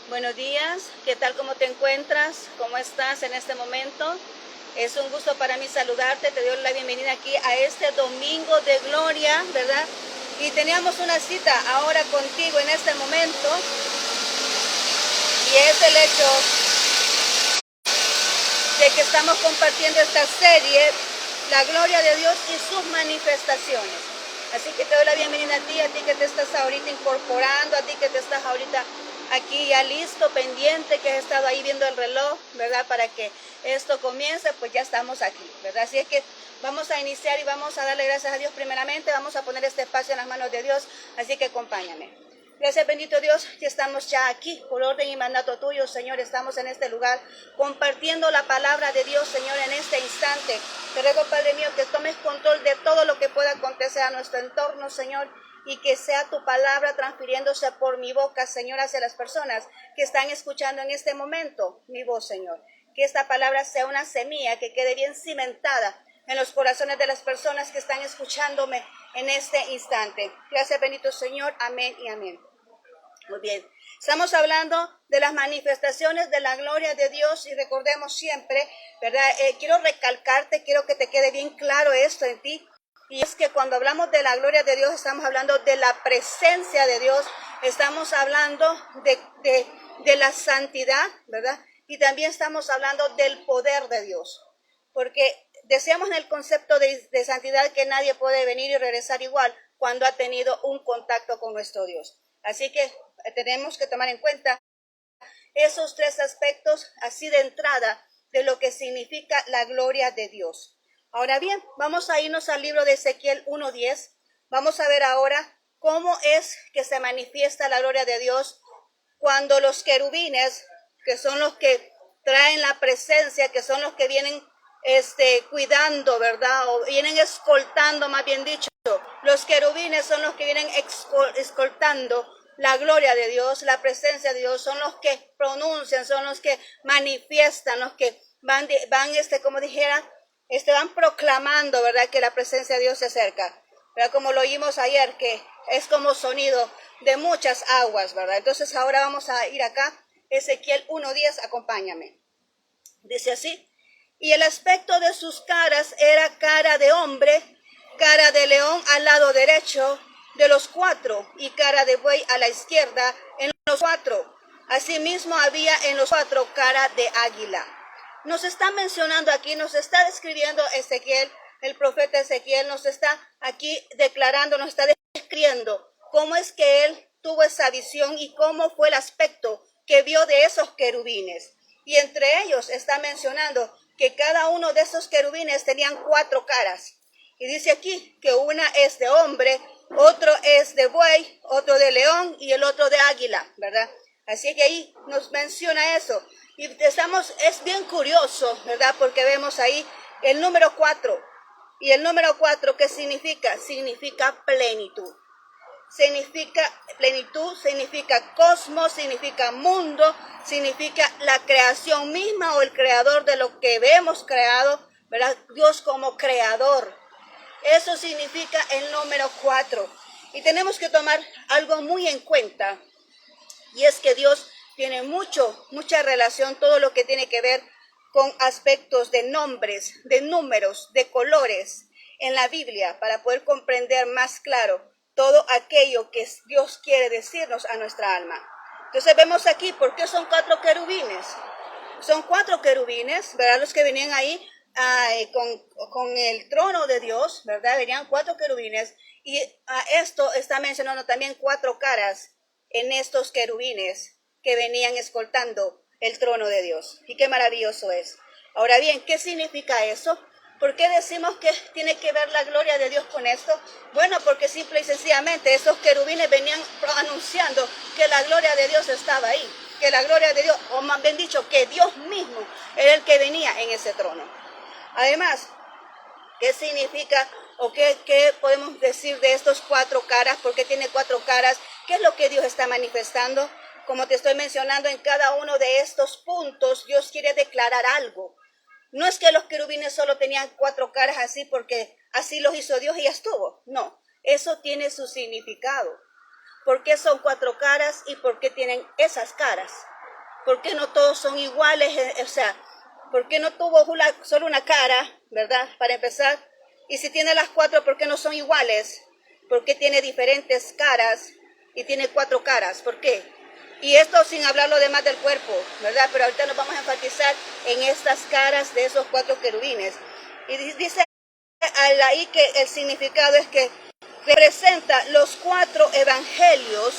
Buenos días, ¿qué tal? ¿Cómo te encuentras? ¿Cómo estás en este momento? Es un gusto para mí saludarte, te doy la bienvenida aquí a este domingo de gloria, ¿verdad? Y teníamos una cita ahora contigo en este momento, y es el hecho de que estamos compartiendo esta serie, la gloria de Dios y sus manifestaciones. Así que te doy la bienvenida a ti que te estás ahorita incorporando, a ti que te estás ahorita aquí ya listo, pendiente, que has estado ahí viendo el reloj, ¿verdad? Para que esto comience, pues ya estamos aquí, ¿verdad? Así es que vamos a iniciar y vamos a darle gracias a Dios primeramente, vamos a poner este espacio en las manos de Dios, así que acompáñame. Gracias, bendito Dios, que estamos ya aquí, por orden y mandato tuyo, Señor, estamos en este lugar, compartiendo la palabra de Dios, Señor, en este instante. Te ruego, Padre mío, que tomes control de todo lo que pueda acontecer a nuestro entorno, Señor, y que sea tu palabra transfiriéndose por mi boca, Señor, hacia las personas que están escuchando en este momento mi voz, Señor. Que esta palabra sea una semilla que quede bien cimentada en los corazones de las personas que están escuchándome en este instante. Gracias, bendito Señor. Amén y amén. Muy bien. Estamos hablando de las manifestaciones de la gloria de Dios y recordemos siempre, ¿verdad? Quiero recalcarte, quiero que te quede bien claro esto en ti. Y es que cuando hablamos de la gloria de Dios, estamos hablando de la presencia de Dios, estamos hablando de la santidad, ¿verdad? Y también estamos hablando del poder de Dios. Porque decíamos en el concepto de santidad que nadie puede venir y regresar igual cuando ha tenido un contacto con nuestro Dios. Así que tenemos que tomar en cuenta esos tres aspectos así de entrada de lo que significa la gloria de Dios. Ahora bien, vamos a irnos al libro de Ezequiel 1:10. Vamos a ver ahora cómo es que se manifiesta la gloria de Dios cuando los querubines, que son los que traen la presencia, que son los que vienen cuidando, ¿verdad? O vienen escoltando, más bien dicho. Los querubines son los que vienen escoltando la gloria de Dios, la presencia de Dios, son los que pronuncian, son los que manifiestan, los que van como dijera, van proclamando, ¿verdad? Que la presencia de Dios se acerca. ¿Verdad? Como lo oímos ayer, que es como sonido de muchas aguas, ¿verdad? Entonces ahora vamos a ir acá, Ezequiel 1:10, acompáñame. Dice así: y el aspecto de sus caras era cara de hombre, cara de león al lado derecho de los cuatro, y cara de buey a la izquierda en los cuatro. Asimismo había en los cuatro cara de águila. Nos está mencionando aquí, nos está describiendo Ezequiel, el profeta Ezequiel nos está aquí declarando, nos está describiendo cómo es que él tuvo esa visión y cómo fue el aspecto que vio de esos querubines. Y entre ellos está mencionando que cada uno de esos querubines tenían cuatro caras. Y dice aquí que una es de hombre, otro es de buey, otro de león y el otro de águila, ¿verdad? Así que ahí nos menciona eso. Y es bien curioso, ¿verdad? Porque vemos ahí el número 4. Y el número 4, ¿qué significa? Significa plenitud. Significa plenitud, significa cosmos, significa mundo, significa la creación misma o el creador de lo que vemos creado, ¿verdad? Dios como creador. Eso significa el número 4. Y tenemos que tomar algo muy en cuenta. Y es que Dios tiene mucha relación, todo lo que tiene que ver con aspectos de nombres, de números, de colores en la Biblia, para poder comprender más claro todo aquello que Dios quiere decirnos a nuestra alma. Entonces vemos aquí, ¿por qué son cuatro querubines? Son cuatro querubines, ¿verdad? Los que venían ahí con el trono de Dios, ¿verdad? Venían cuatro querubines, y esto está mencionando también cuatro caras en estos querubines que venían escoltando el trono de Dios. Y qué maravilloso es. Ahora bien, ¿qué significa eso? ¿Por qué decimos que tiene que ver la gloria de Dios con esto? Bueno, porque simple y sencillamente esos querubines venían anunciando que la gloria de Dios estaba ahí. Que la gloria de Dios, o más bien dicho, que Dios mismo era el que venía en ese trono. Además, ¿qué significa o qué podemos decir de estos cuatro caras? ¿Por qué tiene cuatro caras? ¿Qué es lo que Dios está manifestando? Como te estoy mencionando, en cada uno de estos puntos Dios quiere declarar algo. No es que los querubines solo tenían cuatro caras así porque así los hizo Dios y ya estuvo. No, eso tiene su significado. ¿Por qué son cuatro caras y por qué tienen esas caras? ¿Por qué no todos son iguales? O sea, ¿por qué no tuvo solo una cara, verdad? Para empezar. Y si tiene las 4, ¿por qué no son iguales? ¿Por qué tiene diferentes caras y tiene 4 caras? ¿Por qué? Y esto sin hablar lo demás del cuerpo, ¿verdad? Pero ahorita nos vamos a enfatizar en estas caras de esos 4 querubines. Y dice ahí que el significado es que representa los 4 evangelios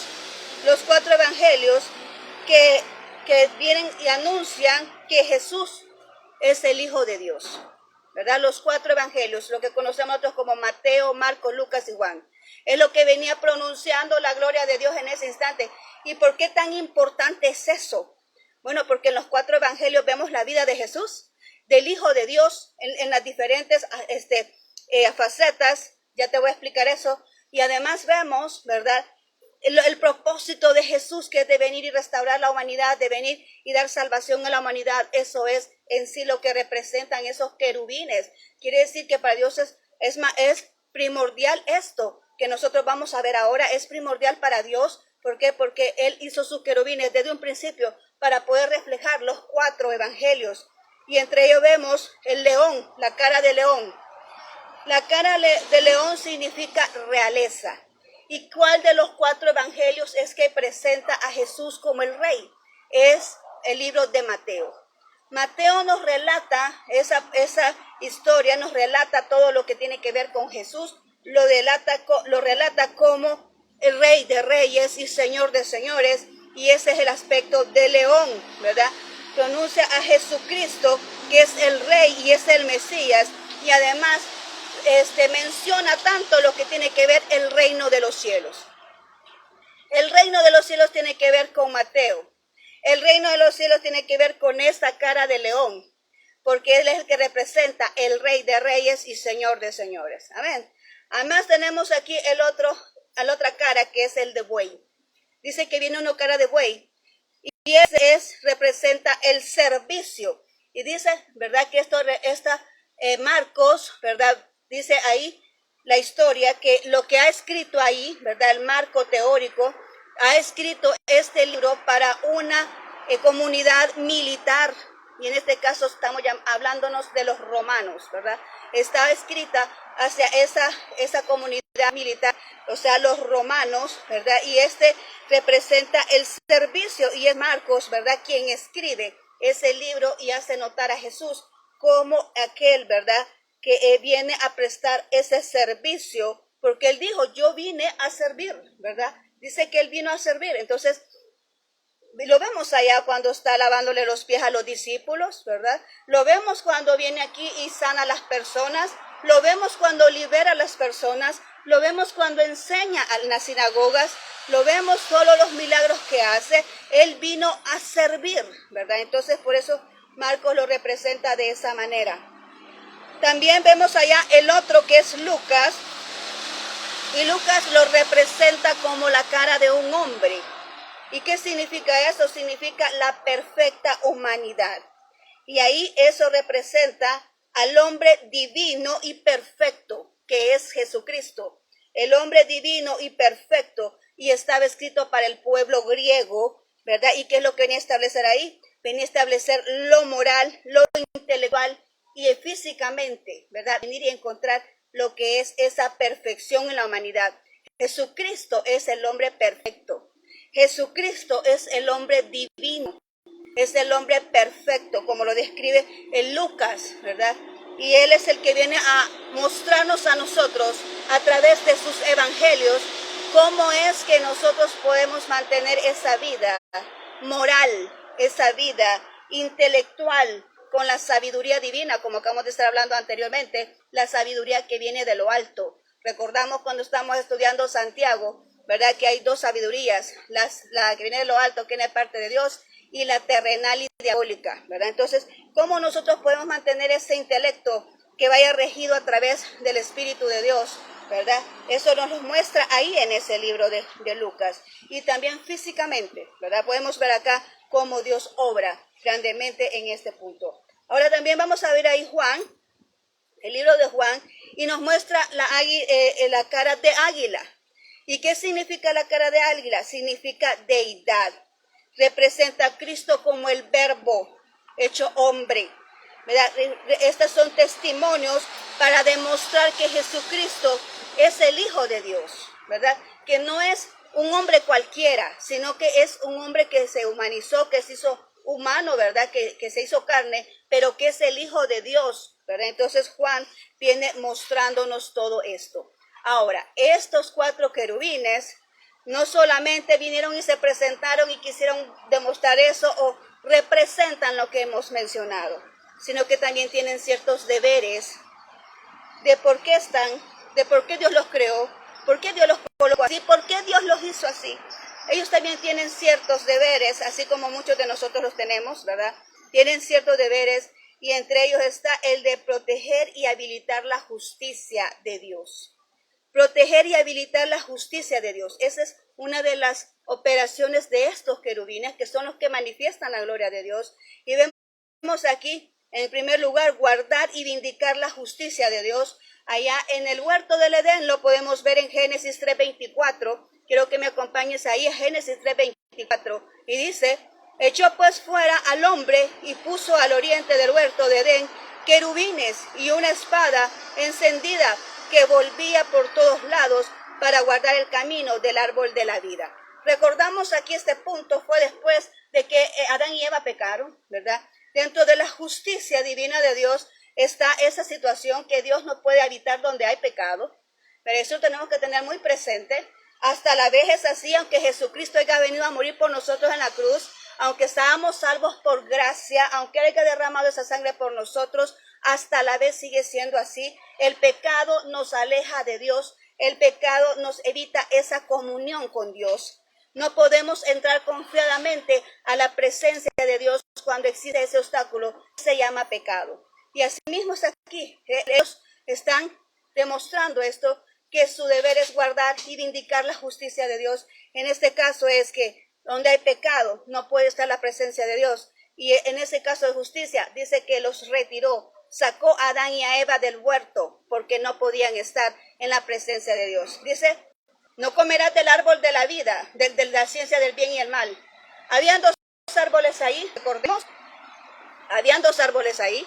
que vienen y anuncian que Jesús es el Hijo de Dios, ¿verdad? Los 4 evangelios, lo que conocemos nosotros como Mateo, Marcos, Lucas y Juan. Es lo que venía pronunciando la gloria de Dios en ese instante. ¿Y por qué tan importante es eso? Bueno, porque en los 4 evangelios vemos la vida de Jesús, del Hijo de Dios, en las diferentes facetas. Ya te voy a explicar eso. Y además vemos, ¿verdad?, el propósito de Jesús, que es de venir y restaurar la humanidad, de venir y dar salvación a la humanidad. Eso es en sí lo que representan esos querubines. Quiere decir que para Dios es primordial esto que nosotros vamos a ver ahora. Es primordial para Dios. ¿Por qué? Porque Él hizo sus querubines desde un principio para poder reflejar los 4 evangelios. Y entre ellos vemos el león, la cara de león. La cara de león significa realeza. ¿Y cuál de los 4 evangelios es que presenta a Jesús como el rey? Es el libro de Mateo. Mateo nos relata esa historia, nos relata todo lo que tiene que ver con Jesús, lo relata como el rey de reyes y señor de señores, y ese es el aspecto de león, ¿verdad? Pronuncia a Jesucristo, que es el rey y es el Mesías, y además menciona tanto lo que tiene que ver el reino de los cielos. El reino de los cielos tiene que ver con Mateo. El reino de los cielos tiene que ver con esa cara de león, porque él es el que representa el rey de reyes y señor de señores. Amén. Además tenemos aquí la otra cara, que es el de buey. Dice que viene una cara de buey, y ese representa el servicio. Y dice, ¿verdad?, que Marcos, ¿verdad?, dice ahí la historia, que lo que ha escrito ahí, ¿verdad?, el marco teórico, ha escrito este libro para una comunidad militar. Y en este caso estamos ya hablándonos de los romanos, ¿verdad? Está escrita hacia esa comunidad militar, o sea, los romanos, ¿verdad? Y representa el servicio, y es Marcos, ¿verdad?, quien escribe ese libro y hace notar a Jesús como aquel, ¿verdad?, que viene a prestar ese servicio, porque él dijo, yo vine a servir, ¿verdad? Dice que él vino a servir. Entonces, lo vemos allá cuando está lavándole los pies a los discípulos, ¿verdad? Lo vemos cuando viene aquí y sana a las personas. Lo vemos cuando libera a las personas. Lo vemos cuando enseña en las sinagogas. Lo vemos solo los milagros que hace. Él vino a servir, ¿verdad? Entonces, por eso Marcos lo representa de esa manera. También vemos allá el otro, que es Lucas, y Lucas lo representa como la cara de un hombre. ¿Y qué significa eso? Significa la perfecta humanidad. Y ahí eso representa al hombre divino y perfecto, que es Jesucristo. El hombre divino y perfecto, y estaba escrito para el pueblo griego, ¿verdad? ¿Y qué es lo que venía a establecer ahí? Venía a establecer lo moral, lo intelectual y físicamente, ¿verdad? Venir y encontrar lo que es esa perfección en la humanidad. Jesucristo es el hombre perfecto. Jesucristo es el hombre divino. Es el hombre perfecto, como lo describe en Lucas, ¿verdad? Y Él es el que viene a mostrarnos a nosotros a través de sus evangelios cómo es que nosotros podemos mantener esa vida moral, esa vida intelectual, con la sabiduría divina, como acabamos de estar hablando anteriormente, la sabiduría que viene de lo alto. Recordamos cuando estamos estudiando Santiago, ¿verdad?, que hay 2 sabidurías, la que viene de lo alto, que viene de parte de Dios, y la terrenal y diabólica, ¿verdad? Entonces, ¿cómo nosotros podemos mantener ese intelecto que vaya regido a través del Espíritu de Dios, ¿verdad? Eso nos lo muestra ahí en ese libro de Lucas. Y también físicamente, ¿verdad? Podemos ver acá cómo Dios obra grandemente en este punto. Ahora también vamos a ver ahí Juan, el libro de Juan, y nos muestra la cara de águila. ¿Y qué significa la cara de águila? Significa deidad. representa a Cristo como el verbo hecho hombre, ¿verdad? Estos son testimonios para demostrar que Jesucristo es el Hijo de Dios, ¿verdad? Que no es un hombre cualquiera, sino que es un hombre que se humanizó, que se hizo humano, ¿verdad? Que se hizo carne, pero que es el Hijo de Dios, ¿verdad? Entonces Juan viene mostrándonos todo esto. Ahora, estos 4 querubines no solamente vinieron y se presentaron y quisieron demostrar eso o representan lo que hemos mencionado, sino que también tienen ciertos deberes de por qué están, de por qué Dios los creó, por qué Dios los colocó así, por qué Dios los hizo así. Ellos también tienen ciertos deberes, así como muchos de nosotros los tenemos, ¿verdad? Tienen ciertos deberes y entre ellos está el de proteger y habilitar la justicia de Dios. Proteger y habilitar la justicia de Dios. Esa es una de las operaciones de estos querubines, que son los que manifiestan la gloria de Dios. Y vemos aquí, en primer lugar, guardar y vindicar la justicia de Dios. Allá en el huerto del Edén lo podemos ver en Génesis 3:24. Quiero que me acompañes ahí a Génesis 3:24. Y dice, echó pues fuera al hombre y puso al oriente del huerto de Edén querubines y una espada encendida que volvía por todos lados para guardar el camino del árbol de la vida. Recordamos aquí este punto fue después de que Adán y Eva pecaron, ¿verdad? Dentro de la justicia divina de Dios está esa situación que Dios no puede habitar donde hay pecado. Pero eso tenemos que tener muy presente. Hasta la vez es así, aunque Jesucristo haya venido a morir por nosotros en la cruz, aunque estábamos salvos por gracia, aunque haya derramado esa sangre por nosotros, hasta la vez sigue siendo así. El pecado nos aleja de Dios, el pecado nos evita esa comunión con Dios. No podemos entrar confiadamente a la presencia de Dios cuando existe ese obstáculo, se llama pecado. Y así mismo es aquí, ellos están demostrando esto, que su deber es guardar y vindicar la justicia de Dios. En este caso es que donde hay pecado no puede estar la presencia de Dios. Y en ese caso de justicia dice que los retiró, sacó a Adán y a Eva del huerto porque no podían estar en la presencia de Dios. Dice, no comerás del árbol de la vida, de la ciencia del bien y el mal. Habían 2 árboles ahí, recordemos, habían 2 árboles ahí.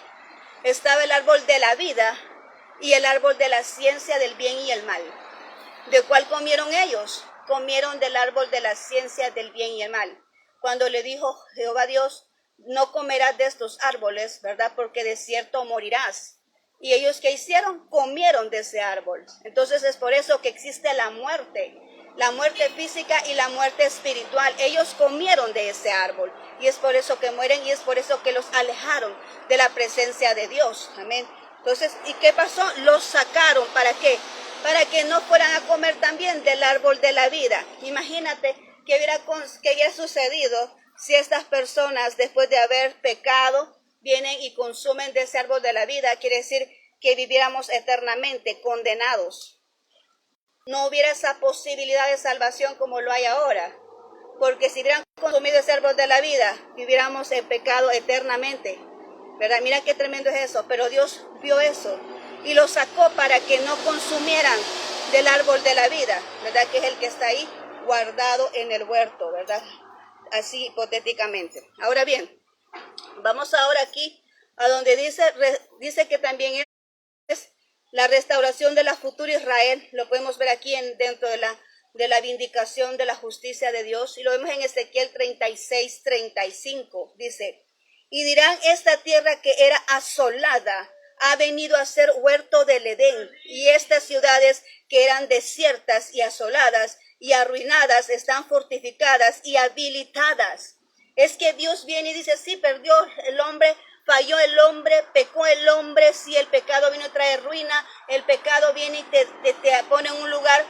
Estaba el árbol de la vida y el árbol de la ciencia del bien y el mal. ¿De cuál comieron ellos? Comieron del árbol de la ciencia del bien y el mal. Cuando le dijo Jehová Dios, no comerás de estos árboles, ¿verdad? Porque de cierto morirás. Y ellos, ¿qué hicieron? Comieron de ese árbol. Entonces es por eso que existe la muerte física y la muerte espiritual. Ellos comieron de ese árbol y es por eso que mueren y es por eso que los alejaron de la presencia de Dios. Amén. Entonces, ¿y qué pasó? Los sacaron, ¿para qué? Para que no fueran a comer también del árbol de la vida. Imagínate qué hubiera sucedido si estas personas, después de haber pecado, vienen y consumen de ese árbol de la vida. Quiere decir que viviéramos eternamente condenados. No hubiera esa posibilidad de salvación como lo hay ahora. Porque si hubieran consumido ese árbol de la vida, viviéramos en pecado eternamente. ¿Verdad? Mira qué tremendo es eso. Pero Dios vio eso y lo sacó para que no consumieran del árbol de la vida, ¿verdad? Que es el que está ahí guardado en el huerto, ¿verdad? Así hipotéticamente. Ahora bien, vamos ahora aquí a donde dice que también es la restauración de la futura Israel. Lo podemos ver aquí dentro de la vindicación de la justicia de Dios. Y lo vemos en Ezequiel 36:35. Dice, y dirán, esta tierra que era asolada ha venido a ser huerto del Edén, y estas ciudades que eran desiertas y asoladas y arruinadas están fortificadas y habilitadas. Es que Dios viene y dice, sí, perdió el hombre, falló el hombre, pecó el hombre, sí, el pecado vino a traer ruina, el pecado viene y te pone en un lugar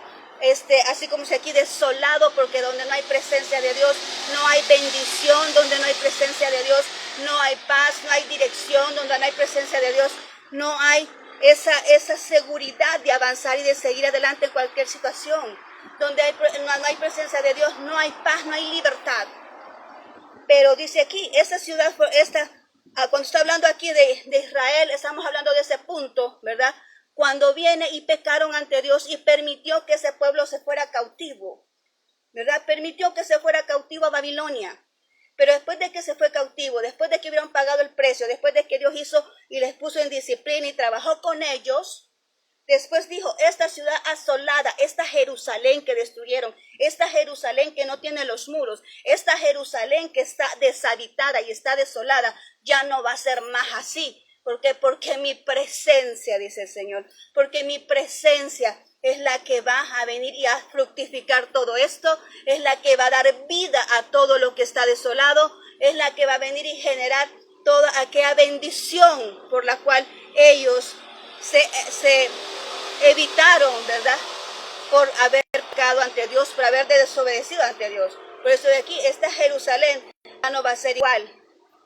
así como si aquí desolado, porque donde no hay presencia de Dios no hay bendición, donde no hay presencia de Dios no hay paz, no hay dirección, donde no hay presencia de Dios no hay esa seguridad de avanzar y de seguir adelante en cualquier situación. Donde no hay presencia de Dios no hay paz, no hay libertad. Pero dice aquí, esa ciudad, cuando está hablando aquí de Israel, estamos hablando de ese punto, ¿verdad? Cuando viene y pecaron ante Dios y permitió que ese pueblo se fuera cautivo, ¿verdad? Permitió que se fuera cautivo a Babilonia. Pero después de que se fue cautivo, después de que hubieron pagado el precio, después de que Dios hizo y les puso en disciplina y trabajó con ellos, después dijo, esta ciudad asolada, esta Jerusalén que destruyeron, esta Jerusalén que no tiene los muros, esta Jerusalén que está deshabitada y está desolada, ya no va a ser más así. ¿Por qué? Porque mi presencia, dice el Señor, porque mi presencia es la que va a venir y a fructificar todo esto, es la que va a dar vida a todo lo que está desolado, es la que va a venir y generar toda aquella bendición por la cual ellos se evitaron, ¿verdad? Por haber pecado ante Dios, por haber desobedecido ante Dios. Por eso de aquí, esta Jerusalén ya no va a ser igual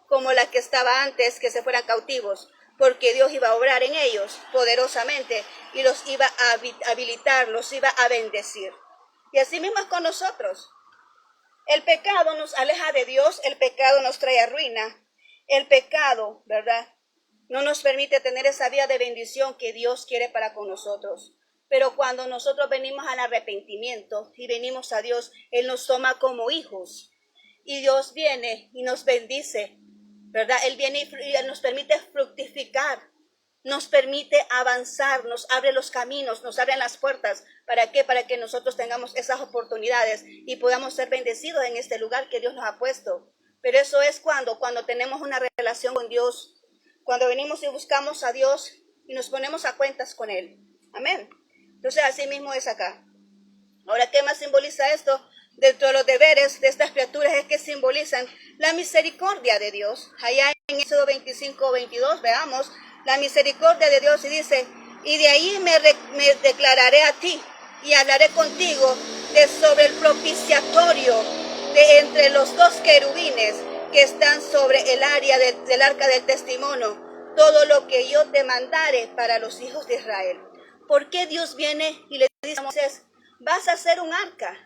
como la que estaba antes que se fueran cautivos, porque Dios iba a obrar en ellos poderosamente y los iba a habilitar, los iba a bendecir. Y así mismo es con nosotros. El pecado nos aleja de Dios, el pecado nos trae ruina, el pecado, ¿verdad?, no nos permite tener esa vida de bendición que Dios quiere para con nosotros. Pero cuando nosotros venimos al arrepentimiento y venimos a Dios, Él nos toma como hijos. Y Dios viene y nos bendice, ¿verdad? Él viene y nos permite fructificar, nos permite avanzar, nos abre los caminos, nos abre las puertas. ¿Para qué? Para que nosotros tengamos esas oportunidades y podamos ser bendecidos en este lugar que Dios nos ha puesto. Pero eso es cuando tenemos una relación con Dios, cuando venimos y buscamos a Dios y nos ponemos a cuentas con Él. Amén. Entonces así mismo es acá. Ahora, ¿qué más simboliza esto? Dentro de los deberes de estas criaturas es que simbolizan la misericordia de Dios. Allá en Éxodo 25:22, veamos la misericordia de Dios y dice, y de ahí me declararé a ti y hablaré contigo sobre el propiciatorio de entre los dos querubines que están sobre el área del arca del testimonio, todo lo que yo te mandare para los hijos de Israel. ¿Por qué Dios viene y le dice a Moisés, vas a hacer un arca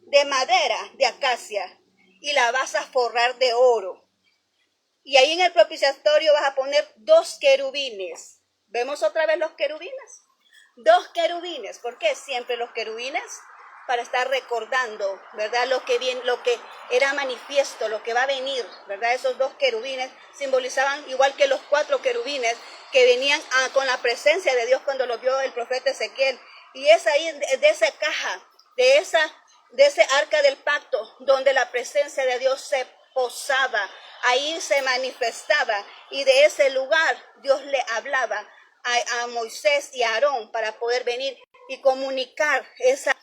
de madera, de acacia, y la vas a forrar de oro? Y ahí en el propiciatorio vas a poner 2 querubines. ¿Vemos otra vez los querubines? 2 querubines. ¿Por qué siempre los querubines? Para estar recordando, ¿verdad? Lo que era manifiesto, lo que va a venir, ¿verdad? Esos 2 querubines simbolizaban, igual que los 4 querubines que venían con la presencia de Dios cuando lo vio el profeta Ezequiel. Y es ahí de esa caja, de ese arca del pacto, donde la presencia de Dios se posaba, ahí se manifestaba, y de ese lugar Dios le hablaba a Moisés y a Aarón para poder venir y comunicar esa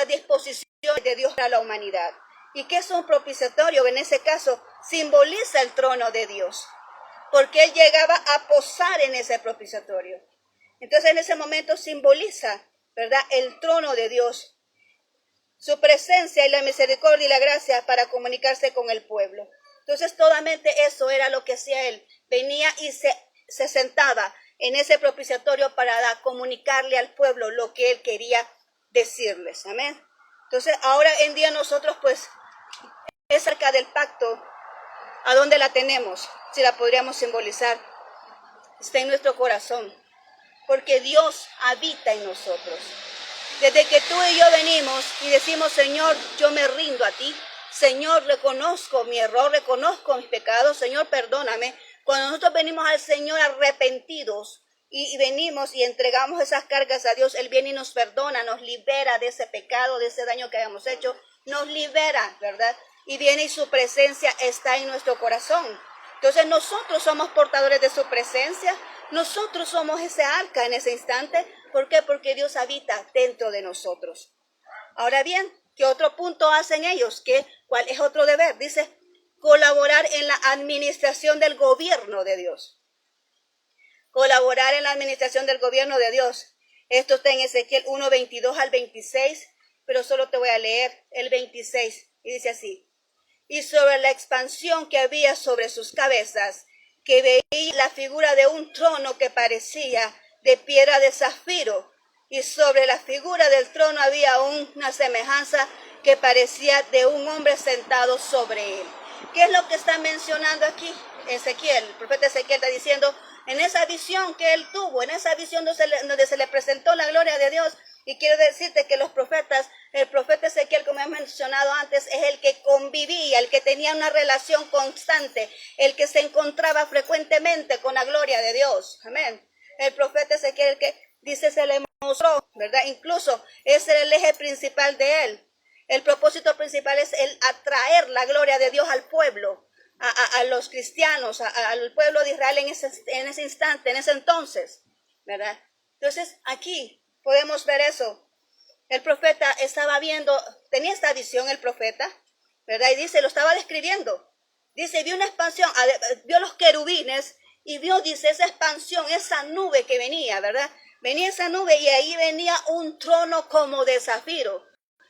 disposición de Dios para la humanidad. ¿Y qué es un propiciatorio? En ese caso simboliza el trono de Dios, porque Él llegaba a posar en ese propiciatorio. Entonces en ese momento simboliza, ¿verdad?, el trono de Dios, su presencia y la misericordia y la gracia para comunicarse con el pueblo. Entonces totalmente eso era lo que hacía Él. Venía y se sentaba en ese propiciatorio para comunicarle al pueblo lo que Él quería decirles. Amén. Entonces ahora en día nosotros, pues, esa arca del pacto, ¿a dónde la tenemos? Si la podríamos simbolizar, está en nuestro corazón, porque Dios habita en nosotros. Desde que tú y yo venimos y decimos, Señor, yo me rindo a ti, Señor, reconozco mi error, reconozco mis pecados, Señor, perdóname. Cuando nosotros venimos al Señor arrepentidos y venimos y entregamos esas cargas a Dios, Él viene y nos perdona, nos libera de ese pecado, de ese daño que hayamos hecho, nos libera, ¿verdad? Y viene y su presencia está en nuestro corazón. Entonces nosotros somos portadores de su presencia, nosotros somos ese arca en ese instante. ¿Por qué? Porque Dios habita dentro de nosotros. Ahora bien, ¿qué otro punto hacen ellos? ¿Cuál es otro deber? Dice, colaborar en la administración del gobierno de Dios. Colaborar en la administración del gobierno de Dios. Esto está en Ezequiel 1:22 al 26, pero solo te voy a leer el 26. Y dice así, y sobre la expansión que había sobre sus cabezas, que veía la figura de un trono que parecía de piedra de zafiro, y sobre la figura del trono había una semejanza que parecía de un hombre sentado sobre él. ¿Qué es lo que está mencionando aquí Ezequiel? El profeta Ezequiel está diciendo, en esa visión que él tuvo, en esa visión donde se le presentó la gloria de Dios. Y quiero decirte que el profeta Ezequiel, como hemos mencionado antes, es el que convivía, el que tenía una relación constante, el que se encontraba frecuentemente con la gloria de Dios. Amén. El profeta Ezequiel, el que dice se le mostró, ¿verdad? Incluso ese era el eje principal de él. El propósito principal es el atraer la gloria de Dios al pueblo, a los cristianos, al pueblo de Israel en ese instante, en ese entonces, ¿verdad? Entonces aquí podemos ver eso. El profeta estaba viendo, tenía esta visión el profeta, ¿verdad? Y dice, lo estaba describiendo. Dice, vio una expansión, vio los querubines y vio, dice, esa expansión, esa nube que venía, ¿verdad? Venía esa nube y ahí venía un trono como de zafiro.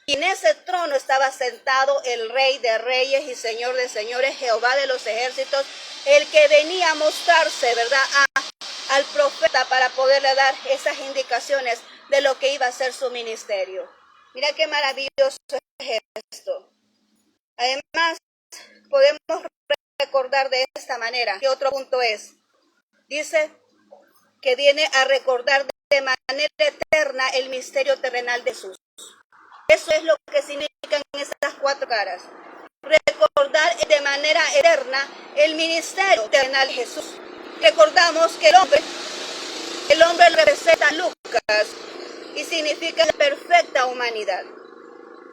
Y en ese trono estaba sentado el Rey de Reyes y Señor de Señores, Jehová de los ejércitos, el que venía a mostrarse, ¿verdad?, al profeta para poderle dar esas indicaciones de lo que iba a ser su ministerio. Mira qué maravilloso es esto. Además, podemos recordar de esta manera, que otro punto es, dice que viene a recordar de manera eterna el misterio terrenal de Jesús. Eso es lo que significan esas cuatro caras. Recordar de manera eterna el ministerio terrenal de Jesús. Recordamos que el hombre representa a Lucas y significa la perfecta humanidad.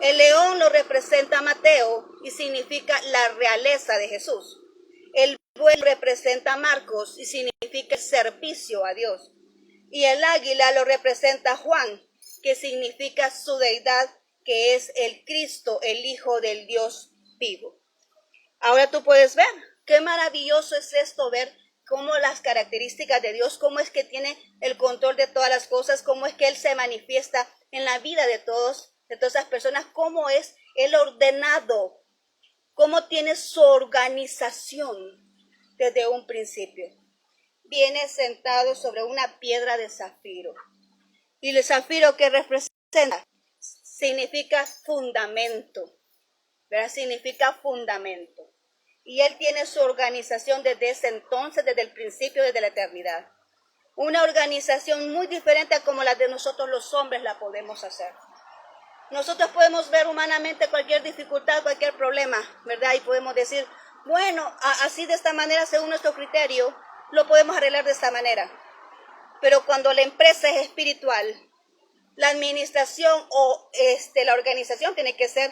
El león lo representa a Mateo y significa la realeza de Jesús. El buey representa a Marcos y significa el servicio a Dios. Y el águila lo representa a Juan, que significa su deidad, que es el Cristo, el Hijo del Dios vivo. Ahora tú puedes ver qué maravilloso es esto, ver cómo las características de Dios, cómo es que tiene el control de todas las cosas, cómo es que Él se manifiesta en la vida de todas esas personas, cómo es Él ordenado, cómo tiene su organización desde un principio. Viene sentado sobre una piedra de zafiro. Y el zafiro que representa significa fundamento, ¿verdad? Significa fundamento. Y Él tiene su organización desde ese entonces, desde el principio, desde la eternidad. Una organización muy diferente a como la de nosotros los hombres la podemos hacer. Nosotros podemos ver humanamente cualquier dificultad, cualquier problema, ¿verdad? Y podemos decir, bueno, así de esta manera, según nuestro criterio, lo podemos arreglar de esta manera. Pero cuando la empresa es espiritual, la administración o la organización tiene que ser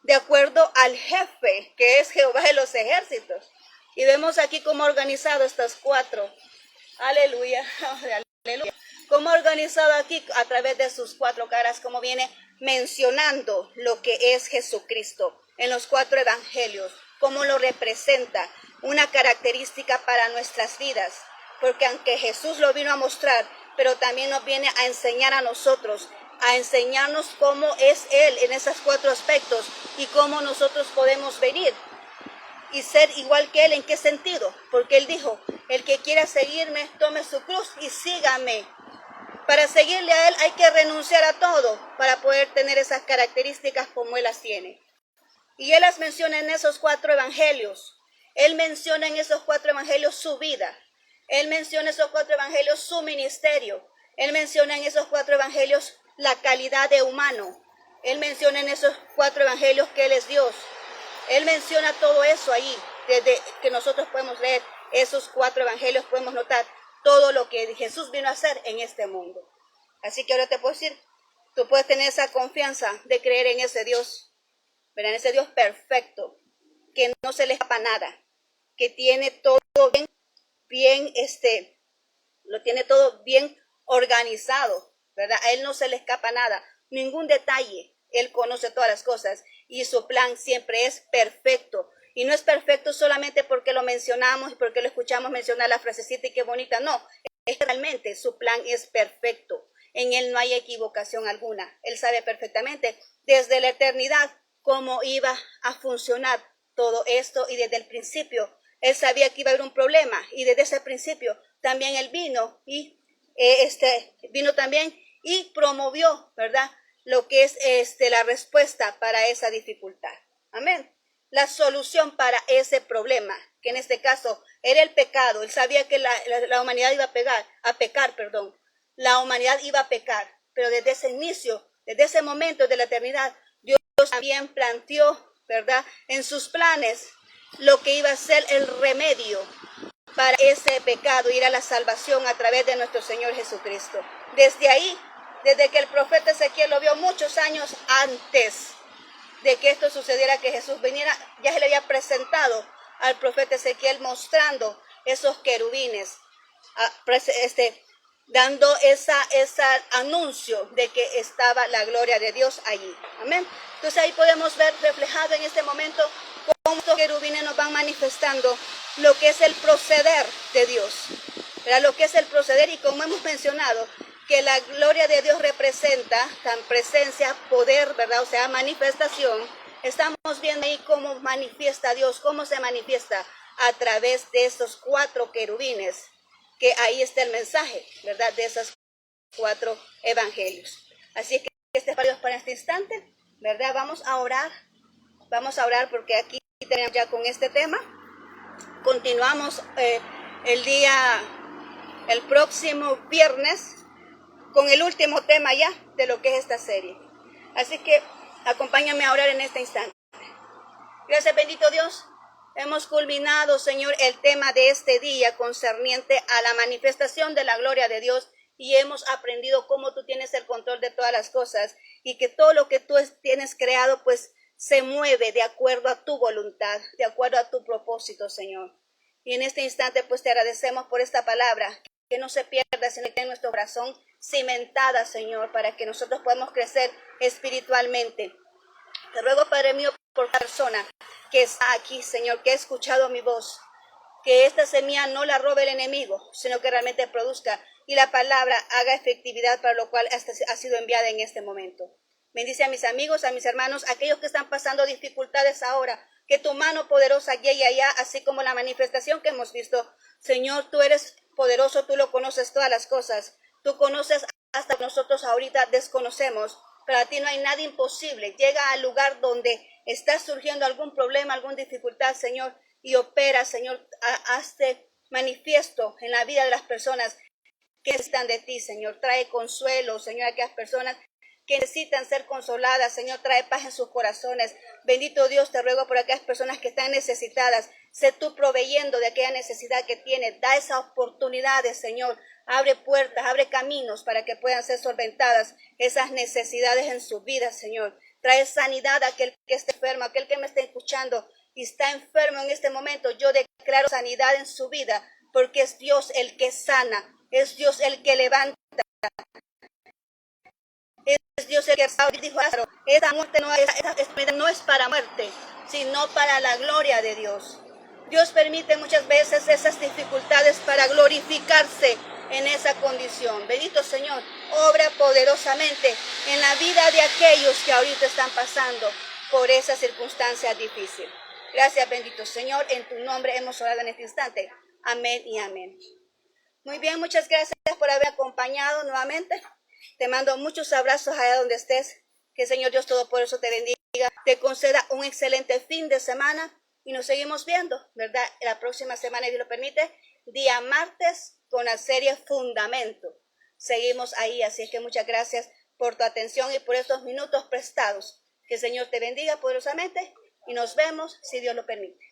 de acuerdo al jefe, que es Jehová de los ejércitos. Y vemos aquí cómo ha organizado estas cuatro. Aleluya, aleluya. Cómo ha organizado aquí a través de sus cuatro caras, cómo viene mencionando lo que es Jesucristo en los cuatro evangelios, cómo lo representa, una característica para nuestras vidas. Porque aunque Jesús lo vino a mostrar, pero también nos viene a enseñar a nosotros, a enseñarnos cómo es Él en esos cuatro aspectos y cómo nosotros podemos venir y ser igual que Él. ¿En qué sentido? Porque Él dijo, el que quiera seguirme, tome su cruz y sígame. Para seguirle a Él hay que renunciar a todo para poder tener esas características como Él las tiene. Y Él las menciona en esos cuatro evangelios. Él menciona en esos cuatro evangelios su vida. Él menciona en esos cuatro evangelios su ministerio. Él menciona en esos cuatro evangelios la calidad de humano. Él menciona en esos cuatro evangelios que Él es Dios. Él menciona todo eso ahí. Desde que nosotros podemos leer esos cuatro evangelios, podemos notar todo lo que Jesús vino a hacer en este mundo. Así que ahora te puedo decir, tú puedes tener esa confianza de creer en ese Dios, pero en ese Dios perfecto, que no se le escapa nada, que tiene todo bien, lo tiene todo bien organizado, ¿verdad? A Él no se le escapa nada, ningún detalle. Él conoce todas las cosas y su plan siempre es perfecto. Y no es perfecto solamente porque lo mencionamos y porque lo escuchamos mencionar la frasecita y qué bonita. No, es realmente su plan es perfecto. En Él no hay equivocación alguna. Él sabe perfectamente desde la eternidad cómo iba a funcionar todo esto, y desde el principio Él sabía que iba a haber un problema, y desde ese principio también Él vino y vino también y promovió, ¿verdad?, lo que es la respuesta para esa dificultad. Amén. La solución para ese problema, que en este caso era el pecado. Él sabía que la humanidad iba a pecar. La humanidad iba a pecar, pero desde ese inicio, desde ese momento de la eternidad, Dios también planteó, ¿verdad?, en sus planes lo que iba a ser el remedio para ese pecado, ir a la salvación a través de nuestro Señor Jesucristo. Desde ahí, desde que el profeta Ezequiel lo vio muchos años antes de que esto sucediera, que Jesús viniera, ya se le había presentado al profeta Ezequiel mostrando esos querubines, dando ese anuncio de que estaba la gloria de Dios allí. Amén. Entonces ahí podemos ver reflejado en este momento cómo estos querubines nos van manifestando lo que es el proceder de Dios, ¿verdad? Lo que es el proceder, y como hemos mencionado, que la gloria de Dios representa tan presencia, poder, ¿verdad? O sea, manifestación. Estamos viendo ahí cómo manifiesta Dios, cómo se manifiesta a través de esos 4 querubines, que ahí está el mensaje, ¿verdad?, de esos 4 evangelios. Así es que este es para Dios para este instante, ¿verdad? Vamos a orar porque aquí tenemos ya con este tema. Continuamos el próximo viernes con el último tema ya de lo que es esta serie. Así que acompáñame a orar en este instante. Gracias, bendito Dios. Hemos culminado, Señor, el tema de este día concerniente a la manifestación de la gloria de Dios, y hemos aprendido cómo tú tienes el control de todas las cosas y que todo lo que tú tienes creado pues se mueve de acuerdo a tu voluntad, de acuerdo a tu propósito, Señor. Y en este instante pues te agradecemos por esta palabra, que no se pierda, sino que esté en nuestro corazón cimentada, Señor, para que nosotros podamos crecer espiritualmente. Te ruego, Padre mío, por cada persona que está aquí, Señor, que ha escuchado mi voz, que esta semilla no la robe el enemigo, sino que realmente produzca y la palabra haga efectividad para lo cual ha sido enviada en este momento. Bendice a mis amigos, a mis hermanos, aquellos que están pasando dificultades ahora, que tu mano poderosa llegue allá, así como la manifestación que hemos visto. Señor, tú eres poderoso, tú lo conoces todas las cosas, tú conoces hasta nosotros ahorita desconocemos. Para ti no hay nada imposible. Llega al lugar donde está surgiendo algún problema, alguna dificultad, Señor, y opera, Señor, hazte manifiesto en la vida de las personas que están de ti, Señor. Trae consuelo, Señor, a aquellas personas que necesitan ser consoladas, Señor, trae paz en sus corazones. Bendito Dios, te ruego por aquellas personas que están necesitadas. Sé tú proveyendo de aquella necesidad que tiene. Da esas oportunidades, Señor. Abre puertas, abre caminos para que puedan ser solventadas esas necesidades en sus vidas, Señor. Trae sanidad a aquel que esté enfermo, aquel que me esté escuchando y está enfermo en este momento. Yo declaro sanidad en su vida, porque es Dios el que sana, es Dios el que levanta. Es Dios el que dijo Lázaro, esta muerte no es para muerte, sino para la gloria de Dios. Dios permite muchas veces esas dificultades para glorificarse en esa condición. Bendito Señor, obra poderosamente en la vida de aquellos que ahorita están pasando por esa circunstancia difícil. Gracias, bendito Señor, en tu nombre hemos orado en este instante. Amén y amén. Muy bien, muchas gracias por haber acompañado nuevamente. Te mando muchos abrazos allá donde estés. Que el Señor Dios Todopoderoso te bendiga, te conceda un excelente fin de semana y nos seguimos viendo, ¿verdad? La próxima semana, si Dios lo permite, día martes con la serie Fundamento. Seguimos ahí, así es que muchas gracias por tu atención y por estos minutos prestados. Que el Señor te bendiga poderosamente y nos vemos si Dios lo permite.